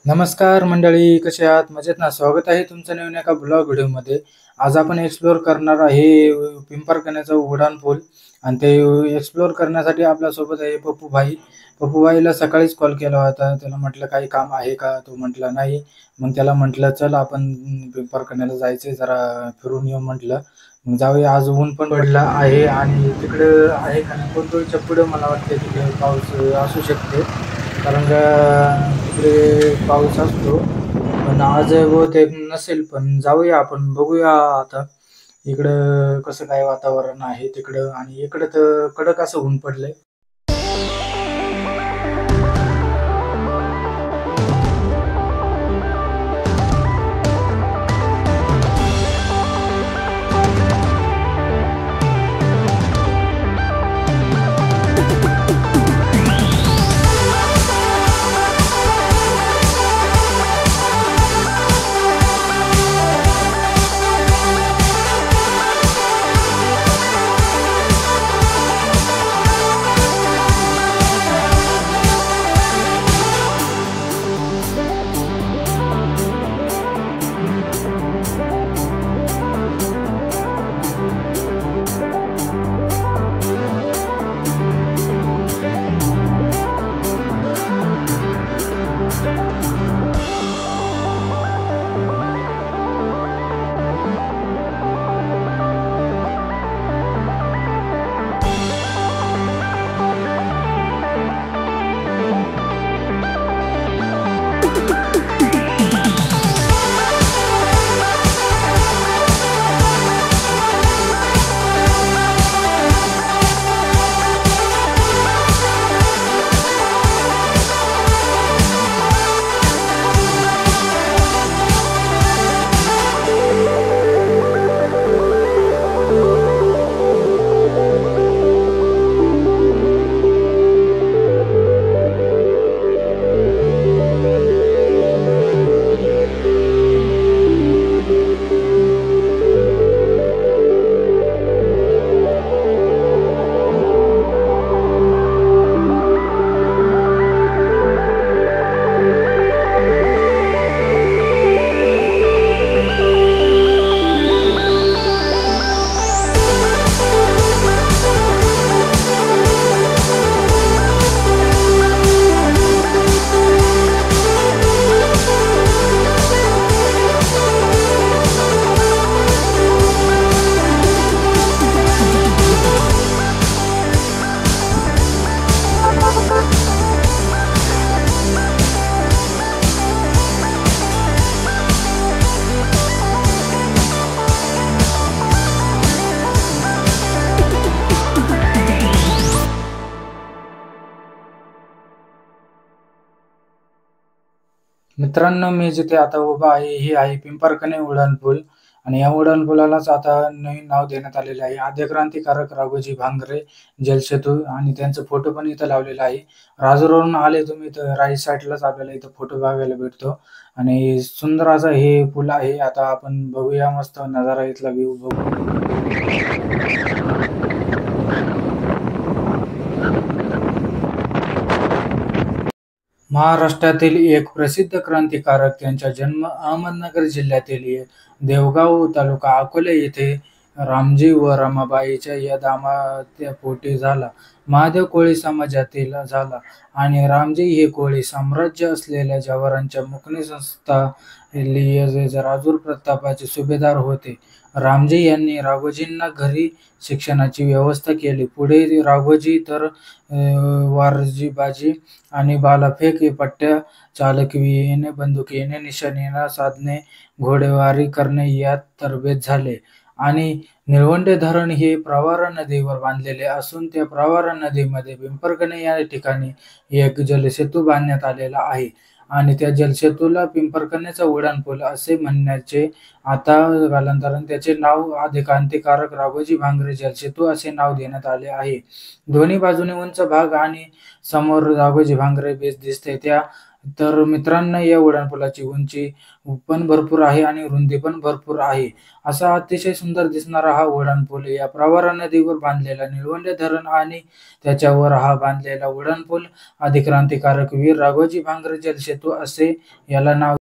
नमस्कार मंडळी, कसे आहात? मजेत ना? स्वागत आहे तुमचं नवीन एका ब्लॉग व्हिडिओमध्ये. आज आपण एक्सप्लोअर करणार आहे पिंपरकण्याचा उड्डाणपूल आणि ते एक्सप्लोअर करण्यासाठी आपल्यासोबत आहे पप्पूभाई. पप्पूभाईला सकाळीच कॉल केला होता. त्याला म्हटलं काही काम आहे का? तो म्हटला नाही. मग त्याला म्हटलं चल आपण पिंपरकण्याला जायचंय, जरा फिरून येऊ म्हटलं. मग जाऊया. आज ऊन पण पडला आहे आणि तिकडं आहे का नाही कोणतोळीच्या पुढं मला वाटते तिकडे पाऊस असू शकते, कारण का तिकडे पाऊस असतो. पण आज बहुतेक नसेल, पण जाऊया आपण बघूया आता इकडं कसं काय वातावरण आहे तिकडं, आणि इकडं तर कडक असं ऊन पडलंय. मित्रांनो, मी जिथे आता उभा आहे हे आहे पिंपरकणे उड्डाणपूल, आणि या उड्डाणपुलालाच आता नवीन नाव देण्यात आलेले आहे, आद्य क्रांतिकारक राघोजी भांगरे जलसेतू, आणि त्यांचा फोटो पण इथं लावलेला आहे. राजूरवरून आले तुम्ही तर राईट साईडलाच आपल्याला इथं फोटो बघायला भेटतो, आणि सुंदर असा हे पूल आहे. आता आपण बघूया मस्त नजारा, इथला व्ह्यू बघू. महाराष्ट्रातील एक प्रसिद्ध क्रांतिकारक, त्यांचा जन्म अहमदनगर जिल्ह्यातील देवगाव तालुका अकोले येथे रामजी व रमाबाईच्या या दाम्पत्या पोटी झाला. महादेव कोळी समाजातील झाला, आणि रामजी हे कोळी साम्राज्य असलेल्या जवाहरांच्या मुकणी संस्थानीय राजूर प्रतापाचे सुभेदार होते. रामजी यांनी राघोजींना घरी शिक्षणाची व्यवस्था केली. पुढे राघोजी तर वारजीबाजी आणि भालाफेक, पट्ट्या चालविणे, बंदुकीने निशाणा साधणे, घोडेस्वारी करणे यात तरबेज झाले. आणि निळवंडे धरण हे प्रवरा नदीवर बांधलेले असून त्या प्रवरा नदीमध्ये पिंपरकणे या ठिकाणी एक जलसेतू बांधण्यात आलेला आहे, आणि त्या जलसेतूला पिंपरकण्याचा उड्डाणपूल असे म्हणण्याचे आता कालांतराने त्याचे नाव आद्य क्रांतिकारक राघोजी भांगरे जलसेतू असे नाव देण्यात आले आहे. दोन्ही बाजूने उंच भाग आणि समोर राघोजी भांगरे बेस दिसते. त्या तर मित्रांनो, या उड्डाणपुलाची उंची पण भरपूर आहे आणि रुंदी पण भरपूर आहे. असा अतिशय सुंदर दिसणारा हा उड्डाणपूल या प्रवरा नदीवर बांधलेला निळवंडे धरण आणि त्याच्यावर हा बांधलेला उड्डाणपूल आदी क्रांतिकारक वीर राघोजी भांगरे जलसेतू असे याला नाव